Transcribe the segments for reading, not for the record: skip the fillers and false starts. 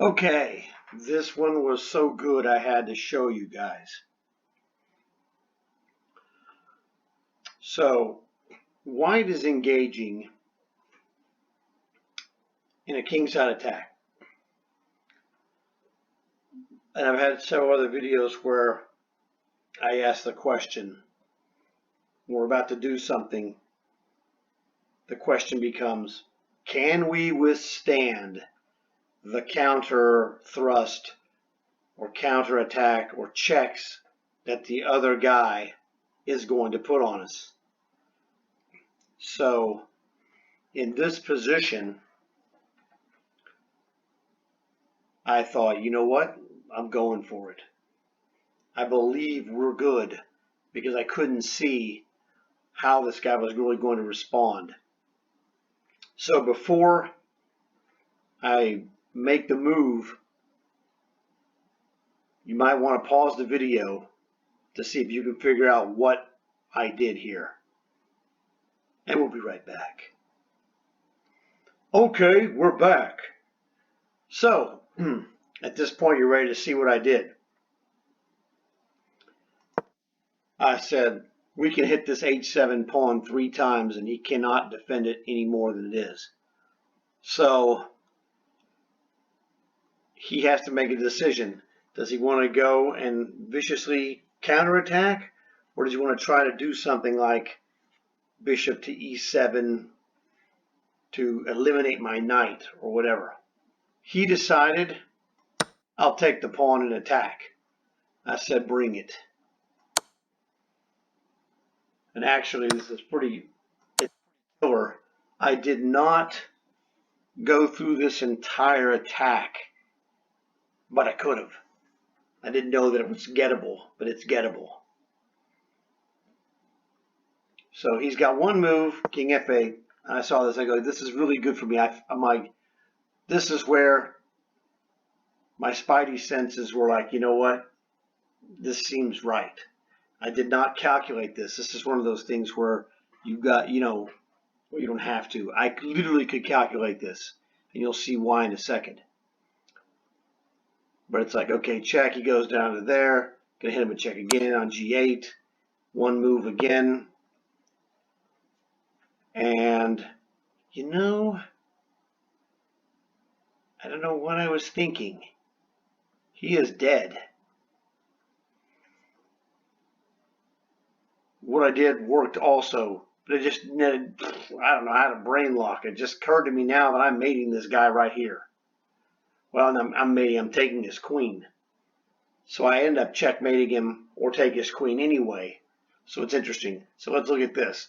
Okay, this one was so good I had to show you guys. So, white is engaging in a kingside attack. And I've had several other videos where I ask the question, we're about to do something, the question becomes, can we withstand the counter thrust or counter attack or checks that the other guy is going to put on us? So in this position, I thought, you know what? I'm going for it. I believe we're good because I couldn't see how this guy was really going to respond. So before I make the move, you might want to pause the video to see if you can figure out what I did here. And we'll be right back. Okay, we're back. So, at this point, you're ready to see what I did. I said, we can hit this h7 pawn 3 times and he cannot defend it any more than it is. So, he has to make a decision. Does he want to go and viciously counterattack? Or does he want to try to do something like bishop to e7 to eliminate my knight or whatever? He decided, I'll take the pawn and attack. I said, bring it. And actually, this is pretty killer. I did not go through this entire attack, but I could have. I didn't know that it was gettable, but it's gettable. So he's got one move, king f8. And I saw this, I go, this is really good for me. I'm like, this is where my spidey senses were like, you know what? This seems right. I did not calculate this. This is one of those things where you've got, well, you don't have to. I literally could calculate this, and you'll see why in a second. But it's like, okay, check. He goes down to there. Gonna hit him a check again on g8. One move again. And, I don't know what I was thinking. He is dead. What I did worked also, but it just, I don't know, I had a brain lock. It just occurred to me now that I'm mating this guy right here. Well, I'm taking his queen. So I end up checkmating him or take his queen anyway. So it's interesting. So let's look at this.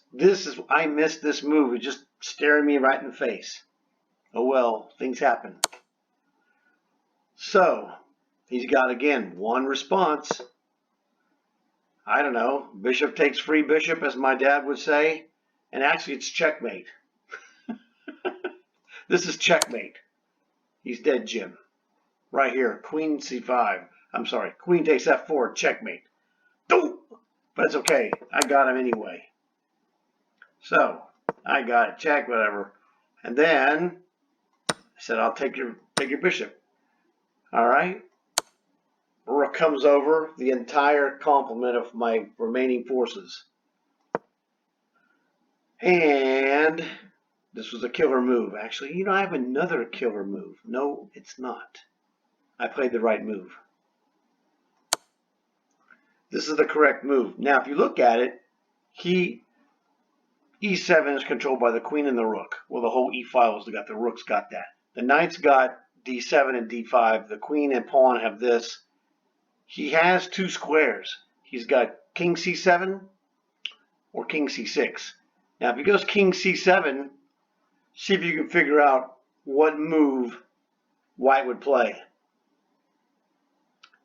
I missed this move. It's just staring me right in the face. Oh well, things happen. So he's got, again, one response. I don't know, bishop takes free bishop, as my dad would say. And actually, it's checkmate. This is checkmate. He's dead, Jim. Right here, queen c5. I'm sorry, queen takes f4, checkmate. But it's okay. I got him anyway. So, I got it, check, whatever. And then, I said, I'll take your bishop. All right. Rook comes over, the entire complement of my remaining forces. And this was a killer move. Actually, I have another killer move. No, it's not. I played the right move. This is the correct move. Now, if you look at it, e7 is controlled by the queen and the rook. Well, the whole e-file's got the rook's got that. The knight's got d7 and d5. The queen and pawn have this. He has two squares. He's got king c7 or king c6. Now, if he goes king c7, see if you can figure out what move white would play.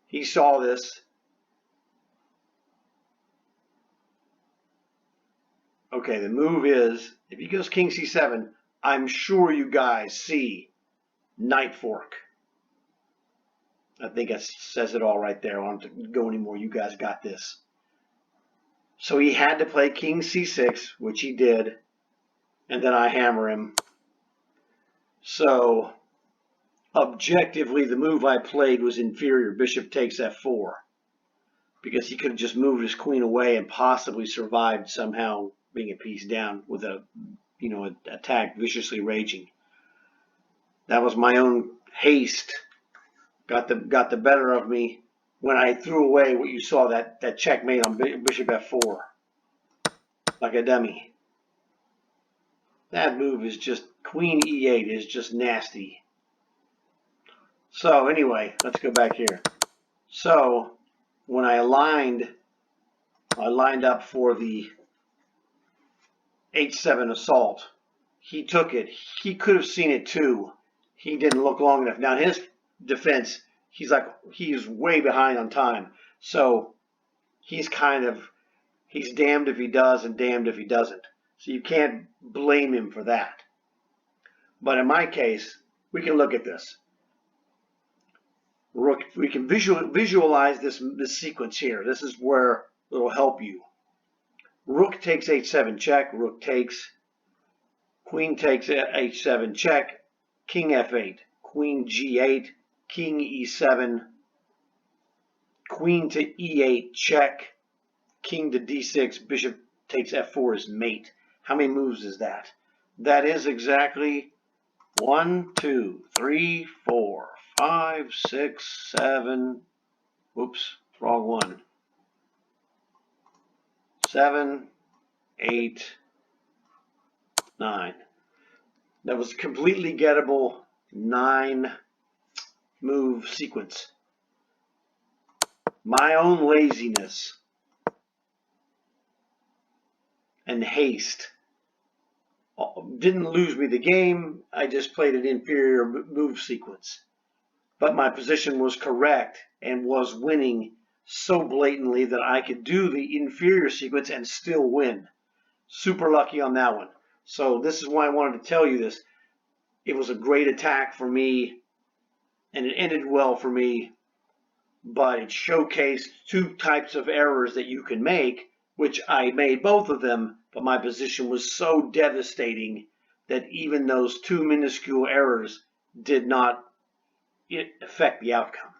He saw this. Okay, the move is, if he goes king c7, I'm sure you guys see knight fork. I think it says it all right there. I don't have to go anymore. You guys got this. So he had to play king c6, which he did, and then I hammer him. So objectively, the move I played was inferior. Bishop takes f4. Because he could have just moved his queen away and possibly survived somehow being a piece down with a, an attack viciously raging. That was my own haste. Got the better of me when I threw away what you saw, that checkmate on bishop f4. Like a dummy. That move is just, queen e8 is just nasty. So anyway, let's go back here. So when I lined up for the h7 assault. He took it. He could have seen it too. He didn't look long enough. Now in his defense, he's way behind on time. So he's damned if he does and damned if he doesn't. So you can't blame him for that. But in my case, we can look at this. We can visualize this sequence here. This is where it'll help you. Rook takes h7 check, rook takes, queen takes h7 check, king f8, queen g8, king e7, queen to e8 check, king to d6, bishop takes f4 is mate. How many moves is that? That is exactly 1, 2, 3, 4, 5, 6, 7, whoops, wrong one. 7, 8, 9. That was a completely gettable 9-move sequence. My own laziness and haste didn't lose me the game. I just played an inferior move sequence. But my position was correct and was winning so blatantly that I could do the inferior sequence and still win. Super lucky on that one. So this is why I wanted to tell you this. It was a great attack for me, and it ended well for me, but it showcased two types of errors that you can make, which I made both of them, but my position was so devastating that even those two minuscule errors did not affect the outcome.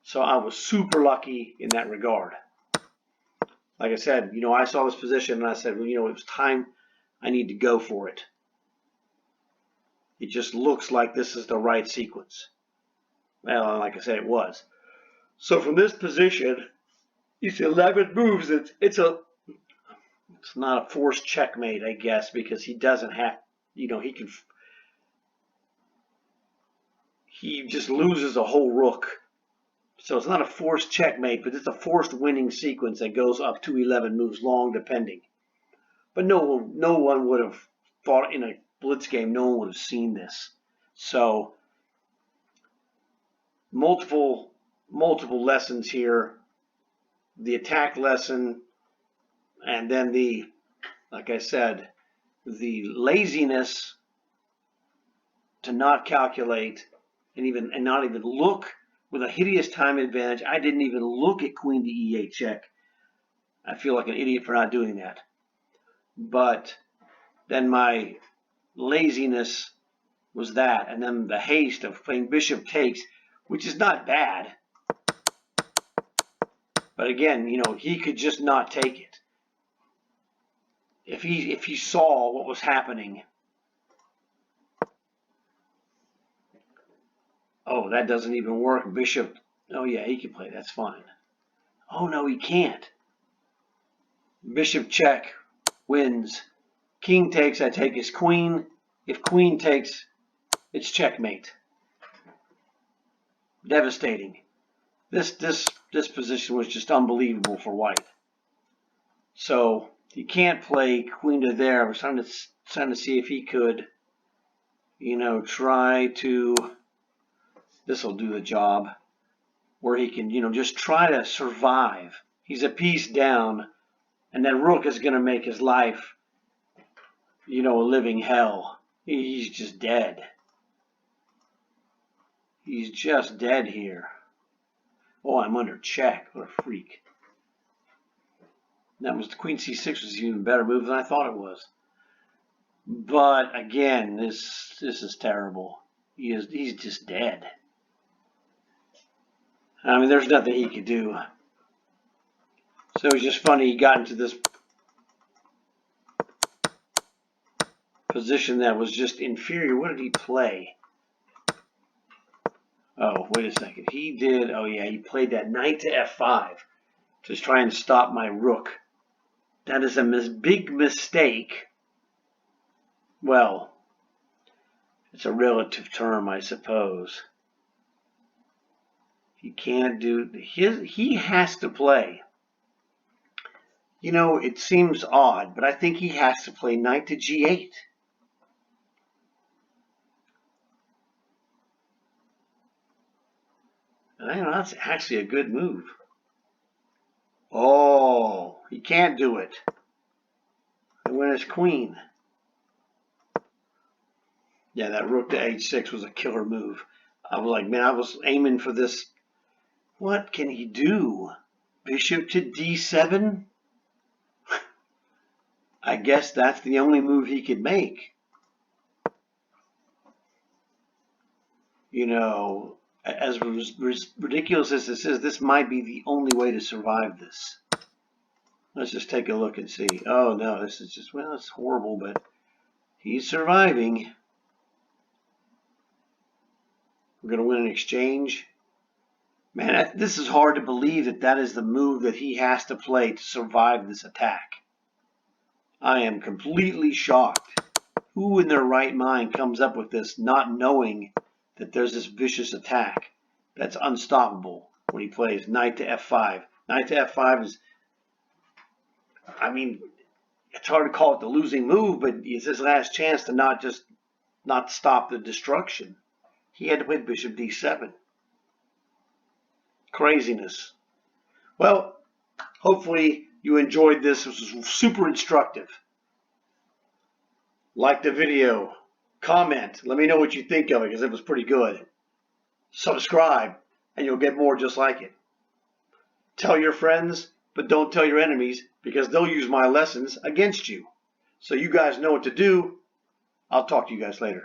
So I was super lucky in that regard. Like I said, I saw this position and I said, well, it was time. I need to go for it. It just looks like this is the right sequence. Well, like I said, it was. So from this position, it's 11 moves. It's not a forced checkmate, I guess, because he doesn't have, he just loses a whole rook. So it's not a forced checkmate, but it's a forced winning sequence that goes up to 11 moves long, depending. But no one would have thought in a blitz game, no one would have seen this. So multiple lessons here. The attack lesson, and then like I said, the laziness to not calculate and not even look with a hideous time advantage. I didn't even look at queen to e8 check. I feel like an idiot for not doing that. But then my laziness was that, and then the haste of playing bishop takes, which is not bad. But again, he could just not take it. If he saw what was happening. Oh, that doesn't even work. Bishop. Oh yeah, he can play. That's fine. Oh no, he can't. Bishop check wins. King takes. I take his queen. If queen takes, it's checkmate. Devastating. This position was just unbelievable for white. So he can't play queen to there. I was trying to see if he could, try to. This will do the job, where he can, just try to survive. He's a piece down, and that rook is going to make his life, a living hell. He's just dead. He's just dead here. Oh, I'm under check. What a freak. That was the queen c6 was an even better move than I thought it was. But again, this is terrible. he's just dead. I mean, there's nothing he could do. So it's just funny he got into this position that was just inferior. What did he play? Oh, wait a second. He did, oh yeah, he played that knight to f5 to try and stop my rook. That is a big mistake. Well, it's a relative term, I suppose. He can't do, he has to play. You know, it seems odd, but I think he has to play knight to g8. I know, that's actually a good move. Oh, he can't do it. The winner's queen. Yeah, that rook to h6 was a killer move. I was like, man, I was aiming for this. What can he do? Bishop to d7? I guess that's the only move he could make. You know, as ridiculous as this is, this might be the only way to survive this. Let's just take a look and see. Oh, no, this is just, well, it's horrible, but he's surviving. We're going to win an exchange. Man, this is hard to believe that that is the move that he has to play to survive this attack. I am completely shocked. Who in their right mind comes up with this, not knowing that there's this vicious attack that's unstoppable when he plays knight to f5. Knight to f5 is, I mean, it's hard to call it the losing move, but it's his last chance to not stop the destruction. He had to play bishop d7. Craziness. Well, hopefully you enjoyed this. This was super instructive. Like the video, comment, let me know what you think of it because it was pretty good. Subscribe and you'll get more just like it. Tell your friends, but don't tell your enemies because they'll use my lessons against you. So you guys know what to do. I'll talk to you guys later.